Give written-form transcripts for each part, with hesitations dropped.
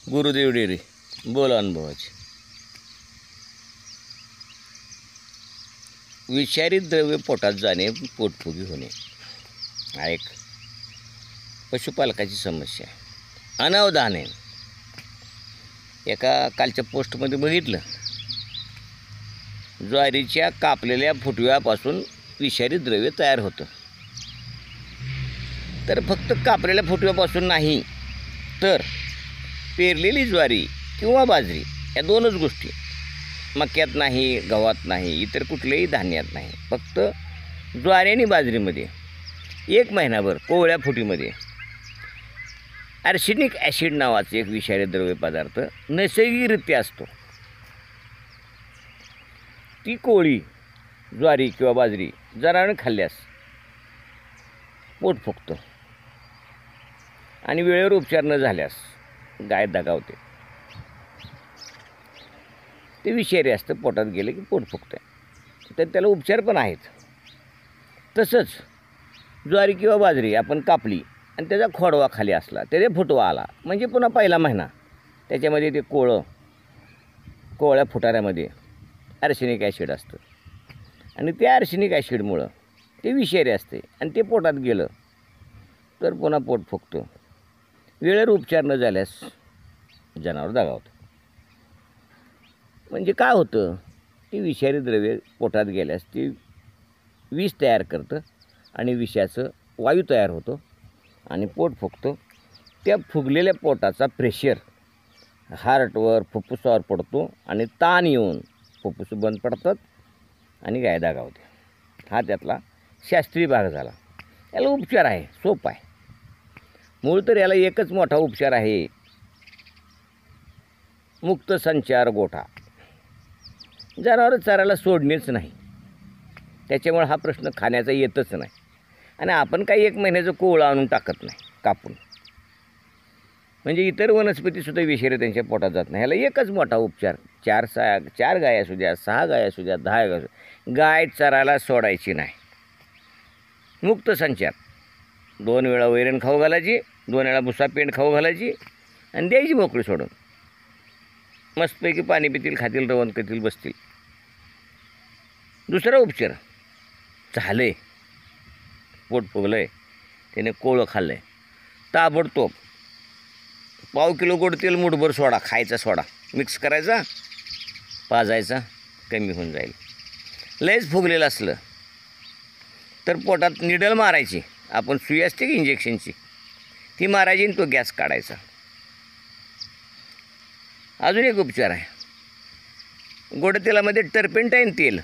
Gurudev dairy बोल अनुभवाचे. विषारी द्रव्य पोटात जाणे, पोटफुगी होणे हा एक पशुपालकाची समस्या आहे. अनावधाने एका कालच्या पोस्टमध्ये बघितलं, ज्वारीच्या कापलेल्या फुटव्यापासून विषारी द्रव्य तयार होतं. तर फक्त कापलेल्या फुटव्यापासून नाही, तर पेरलेली ज्वारी किंवा बाजरी या दोनच गोष्टी, मक्यात नाही, गव्हात नाही, इतर कुठल्याही धान्यात नाही, फक्त ज्वारी आणि बाजरीमध्ये 1 महिनाभर कोवळ्या फुटीमध्ये आर्सेनिक ॲसिड नावाचे एक विषारी द्रव्य पदार्थ नैसर्गिकरित्या असतो. ती कोवळी ज्वारी किंवा बाजरी जनावरांनी खाल्ल्यास पोट फुगतं आणि वेळेवर उपचार न झाल्यास गाय दगावते. ते विषारी असतं, पोटात गेले की पोट फुगतं, तर त्याला उपचार पण आहेत. तसंच ज्वारी किंवा बाजरी आपण कापली आणि त्याचा खोडवा खाली असला, त्याचा फुटवा आला, म्हणजे पुन्हा पहिला महिना त्याच्यामध्ये ते कोवळ्या फुटाऱ्यामध्ये आर्सेनिक ॲसिड असतं आणि त्या आर्सेनिक ॲसिडमुळं ते विषारी असते आणि ते पोटात गेलं तर पुन्हा पोट फुगतं. वेळेवर उपचार न झाल्यास जनावर दगावतं. म्हणजे काय होतं, ती विषारी द्रव्ये पोटात गेल्यास ती विष तयार करतं आणि विषाचं वायू तयार होतो आणि पोट फुगतं. त्या फुगलेल्या पोटाचा प्रेशर हार्टवर, फुफ्फुसावर पडतो आणि ताण येऊन फुफ्फुस बंद पडतात आणि गाय दगावते. हा त्यातला शास्त्रीय भाग झाला. याला उपचार आहे, सोपा आहे. मूळ तर याला एकच मोठा उपचार आहे, मुक्त संचार गोठा. जनावरं चरायला सोडणेच नाही, त्याच्यामुळे हा प्रश्न खाण्याचा येतच नाही. आणि आपण काही 1 महिन्याचं कोवळं आणून टाकत नाही कापून, म्हणजे इतर वनस्पतीसुद्धा विषारी त्यांच्या पोटात जात नाही. ह्याला एकच मोठा उपचार. 4 गाय असू द्या, 6 गाय असू द्या, 10 गाय असू द्या, गाय चरायला सोडायची नाही. मुक्त संचार. 2 वेळा वैरण खाऊ घालायची, 2 वेळा भुसा पेंड खाऊ घालायची आणि द्यायची मोकळी सोडून. मस्तपैकी पाणी पितील, खातील, रवण करतील, बसतील. दुसरा उपचार झालं, पोट फुगलं आहे, त्याने कोवळं खाल्लं आहे, ताबडतोब पाव किलो गोड तेल, मुठभर सोडा, खायचा सोडा मिक्स करायचा, पाजायचा, कमी होऊन जाईल. लयच फुगलेलं असलं तर पोटात निडल मारायची, आपण सुई असते की इंजेक्शनची, ती मारायची आणि तो गॅस काढायचा. अजून एक उपचार आहे, गोड तेलामध्ये टर्पेंटाईन तेल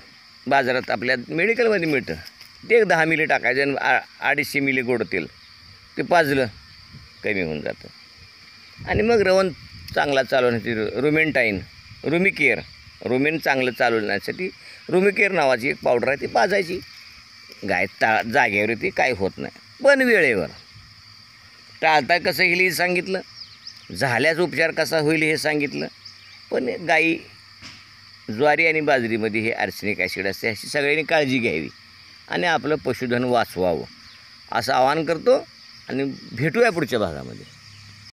बाजारात आपल्या मेडिकलमध्ये मिळतं, ते 10 मिली टाकायचं आणि 250 मिली गोड तेल ते पाजलं, कमी होऊन जातं. आणि मग रवण चांगला चालवण्यासाठी रुमेन चांगलं चालवण्यासाठी रुमिकेअर नावाची एक पावडर आहे, ती पाजायची. गाय जागेवर येते, काय होत नाही, पण वेळेवर. टाळता कसं येईल हे सांगितलं, झाल्यास उपचार कसा होईल हे सांगितलं. पण गाई ज्वारी आणि बाजरीमध्ये हे आर्सेनिक ॲसिड असते, अशी सगळ्यांनी काळजी घ्यावी आणि आपलं पशुधन वाचवावं असं आवाहन करतो. आणि भेटूया पुढच्या भागामध्ये.